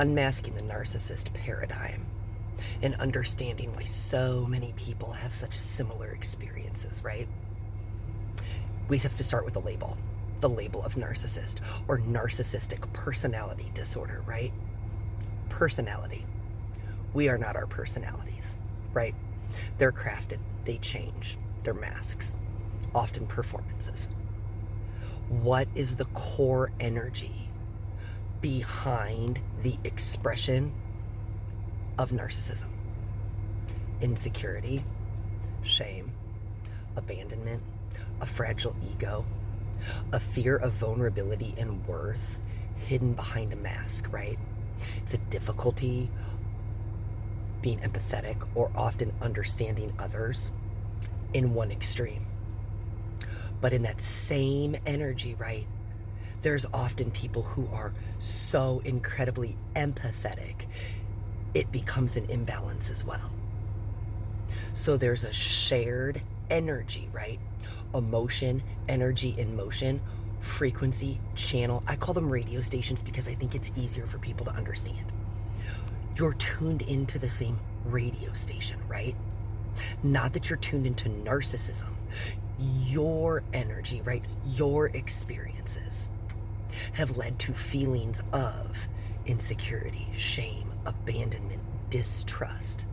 unmasking the narcissist paradigm and understanding why so many people have such similar experiences, right? We have to start with the label of narcissist or narcissistic personality disorder, right? Personality. We are not our personalities, right? They're crafted, they change, they're masks, often performances. What is the core energy behind the expression of narcissism? Insecurity, shame, abandonment, a fragile ego, a fear of vulnerability and worth hidden behind a mask, right? It's a difficulty being empathetic or often understanding others in one extreme. But in that same energy, right, there's often people who are so incredibly empathetic, it becomes an imbalance as well. So there's a shared energy, right? Emotion, energy, and motion, frequency, channel. I call them radio stations because I think it's easier for people to understand. You're tuned into the same radio station, right? Not that you're tuned into narcissism. Your energy, right? Your experiences have led to feelings of insecurity, shame, abandonment, distrust,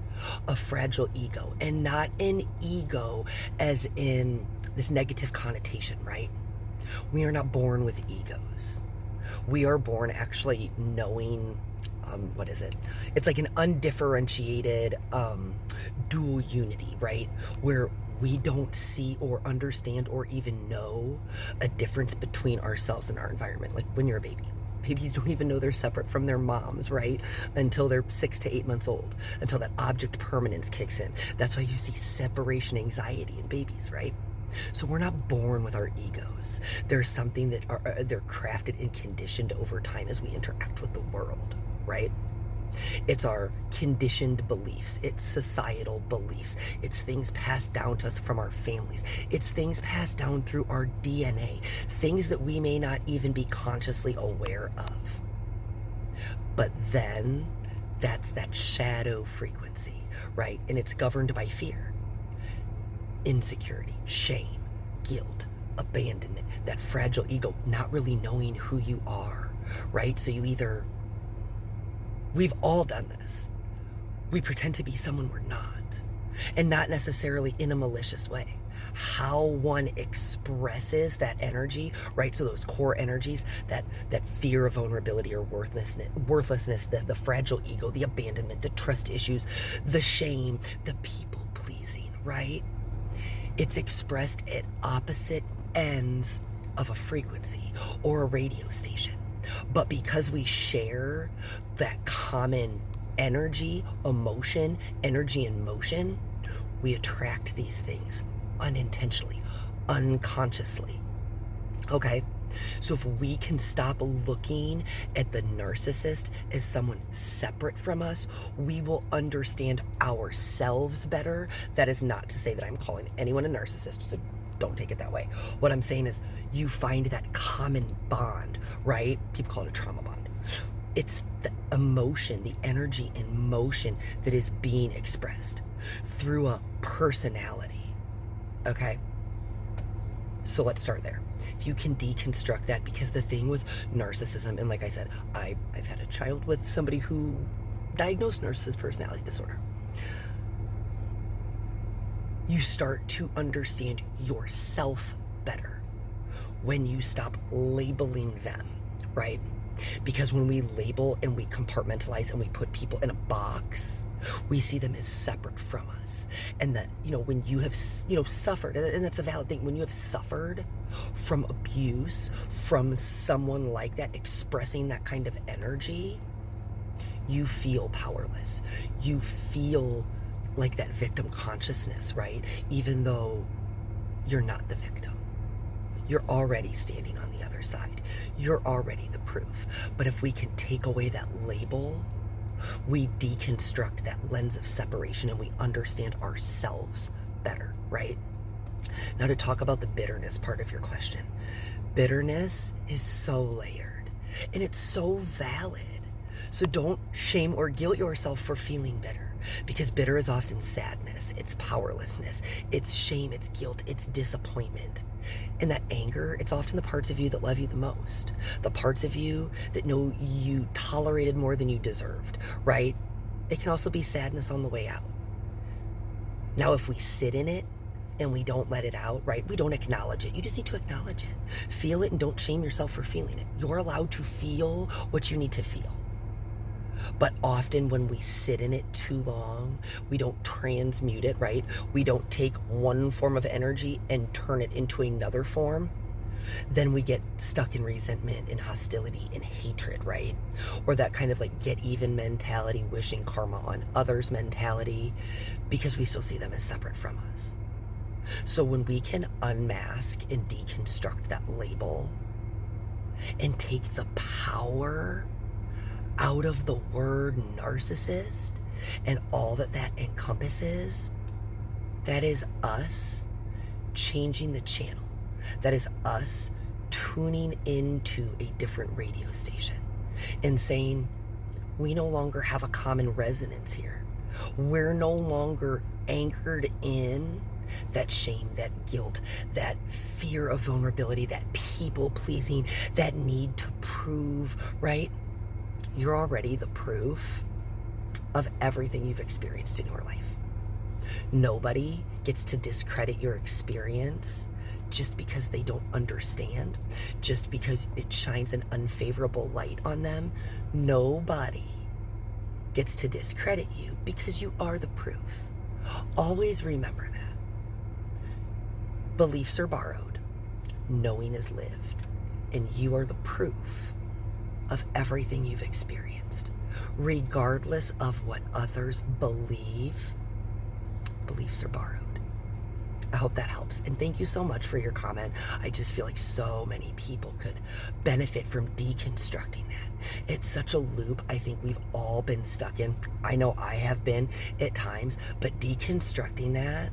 a fragile ego, and not an ego as in this negative connotation, right? We are not born with egos. We are born actually knowing, what is it? It's like an undifferentiated dual unity, right? Where we don't see or understand or even know a difference between ourselves and our environment. Like when you're a baby. Babies don't even know they're separate from their moms, right? Until they're 6 to 8 months old, until that object permanence kicks in. That's why you see separation anxiety in babies, right? So we're not born with our egos. There's something that they're crafted and conditioned over time as we interact with the world, right? It's our conditioned beliefs. It's societal beliefs. It's things passed down to us from our families. It's things passed down through our DNA. Things that we may not even be consciously aware of. But then, that's that shadow frequency, right? And it's governed by fear. Insecurity, shame, guilt, abandonment, that fragile ego, not really knowing who you are, right? So you either... We've all done this. We pretend to be someone we're not, and not necessarily in a malicious way. How one expresses that energy, right? So those core energies, that fear of vulnerability or worthlessness, the fragile ego, the abandonment, the trust issues, the shame, the people pleasing, right? It's expressed at opposite ends of a frequency or a radio station. But because we share that common energy, emotion, energy and motion, we attract these things unintentionally, unconsciously. Okay? So if we can stop looking at the narcissist as someone separate from us, we will understand ourselves better. That is not to say that I'm calling anyone a narcissist, so don't take it that way. What I'm saying is you find that common bond, right? People call it a trauma bond. It's the emotion, the energy and motion that is being expressed through a personality, okay? So let's start there. If you can deconstruct that, because the thing with narcissism, and like I said, I've had a child with somebody who diagnosed narcissist personality disorder. You start to understand yourself better when you stop labeling them, right? Because when we label and we compartmentalize and we put people in a box, we see them as separate from us. And that, when you have, suffered, and that's a valid thing, when you have suffered from abuse, from someone like that, expressing that kind of energy, you feel powerless. You feel like that victim consciousness, right? Even though you're not the victim. You're already standing on the other side. You're already the proof. But if we can take away that label, we deconstruct that lens of separation and we understand ourselves better, right? Now to talk about the bitterness part of your question. Bitterness is so layered and it's so valid. So don't shame or guilt yourself for feeling bitter, because bitter is often sadness, it's powerlessness, it's shame, it's guilt, it's disappointment. And that anger, it's often the parts of you that love you the most, the parts of you that know you tolerated more than you deserved, right? It can also be sadness on the way out. Now, if we sit in it and we don't let it out, right? We don't acknowledge it. You just need to acknowledge it. Feel it and don't shame yourself for feeling it. You're allowed to feel what you need to feel. But often when we sit in it too long, we don't transmute it, right? We don't take one form of energy and turn it into another form. Then we get stuck in resentment and hostility and hatred, right? Or that kind of like get even mentality, wishing karma on others mentality, because we still see them as separate from us. So when we can unmask and deconstruct that label and take the power out of the word narcissist and all that that encompasses, that is us changing the channel. That is us tuning into a different radio station and saying, we no longer have a common resonance here. We're no longer anchored in that shame, that guilt, that fear of vulnerability, that people pleasing, that need to prove, right? You're already the proof of everything you've experienced in your life. Nobody gets to discredit your experience just because they don't understand, just because it shines an unfavorable light on them. Nobody gets to discredit you because you are the proof. Always remember that. Beliefs are borrowed, knowing is lived, and you are the proof of everything you've experienced. Regardless of what others believe, beliefs are borrowed. I hope that helps. And thank you so much for your comment. I just feel like so many people could benefit from deconstructing that. It's such a loop I think we've all been stuck in. I know I have been at times, but deconstructing that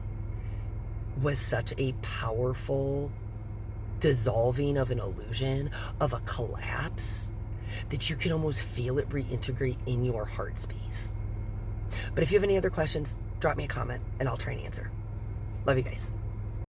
was such a powerful dissolving of an illusion, of a collapse, that you can almost feel it reintegrate in your heart space. But if you have any other questions, drop me a comment and I'll try and answer. Love you guys.